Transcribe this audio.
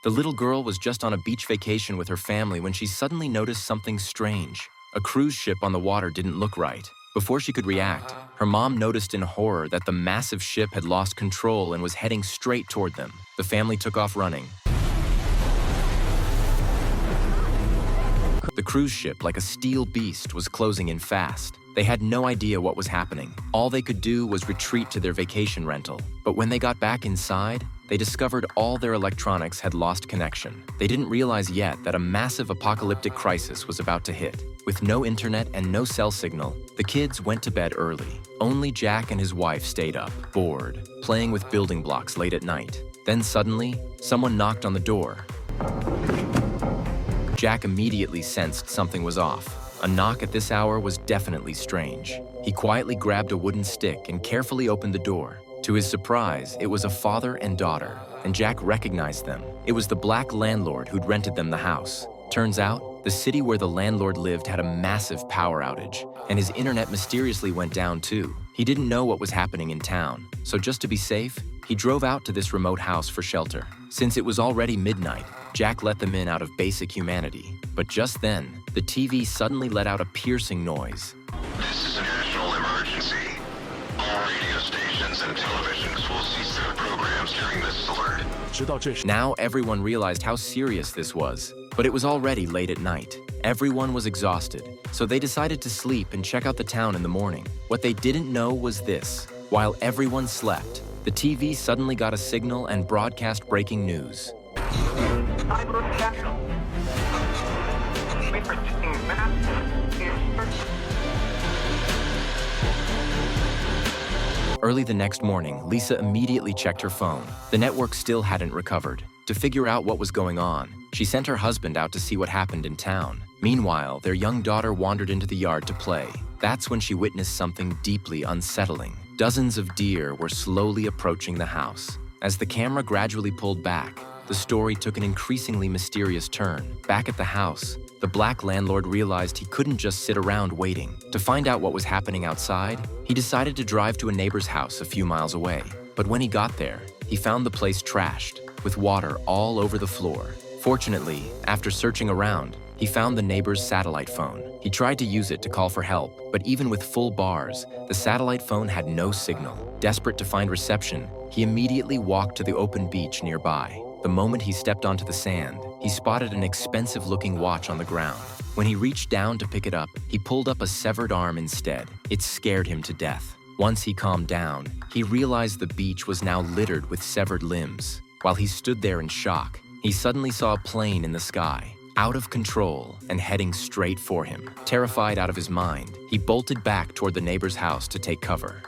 The little girl was just on a beach vacation with her family when she suddenly noticed something strange. A cruise ship on the water didn't look right. Before she could react, her mom noticed in horror that the massive ship had lost control and was heading straight toward them. The family took off running. The cruise ship, like a steel beast, was closing in fast. They had no idea what was happening. All they could do was retreat to their vacation rental. But when they got back inside, they discovered all their electronics had lost connection. They didn't realize yet that a massive apocalyptic crisis was about to hit. With no internet and no cell signal, the kids went to bed early. Only Jack and his wife stayed up, bored, playing with building blocks late at night. Then suddenly, someone knocked on the door. Jack immediately sensed something was off. A knock at this hour was definitely strange. He quietly grabbed a wooden stick and carefully opened the door. To his surprise, it was a father and daughter, and Jack recognized them. It was the black landlord who'd rented them the house. Turns out, the city where the landlord lived had a massive power outage, and his internet mysteriously went down too. He didn't know what was happening in town, so just to be safe, he drove out to this remote house for shelter. Since it was already midnight, Jack let them in out of basic humanity. But just then, the TV suddenly let out a piercing noise. This is a national emergency. All radio stations and televisions will cease their programs during this alert. Now everyone realized how serious this was, but it was already late at night. Everyone was exhausted, so they decided to sleep and check out the town in the morning. What they didn't know was this. While everyone slept, the TV suddenly got a signal and broadcast breaking news. Early the next morning, Lisa immediately checked her phone. The network still hadn't recovered. To figure out what was going on, she sent her husband out to see what happened in town. Meanwhile, their young daughter wandered into the yard to play. That's when she witnessed something deeply unsettling. Dozens of deer were slowly approaching the house. As the camera gradually pulled back, the story took an increasingly mysterious turn. Back at the house, the black landlord realized he couldn't just sit around waiting. To find out what was happening outside, he decided to drive to a neighbor's house a few miles away. But when he got there, he found the place trashed, with water all over the floor. Fortunately, after searching around, he found the neighbor's satellite phone. He tried to use it to call for help, but even with full bars, the satellite phone had no signal. Desperate to find reception, he immediately walked to the open beach nearby. The moment he stepped onto the sand, he spotted an expensive-looking watch on the ground. When he reached down to pick it up, he pulled up a severed arm instead. It scared him to death. Once he calmed down, he realized the beach was now littered with severed limbs. While he stood there in shock, he suddenly saw a plane in the sky, out of control and heading straight for him. Terrified out of his mind, he bolted back toward the neighbor's house to take cover.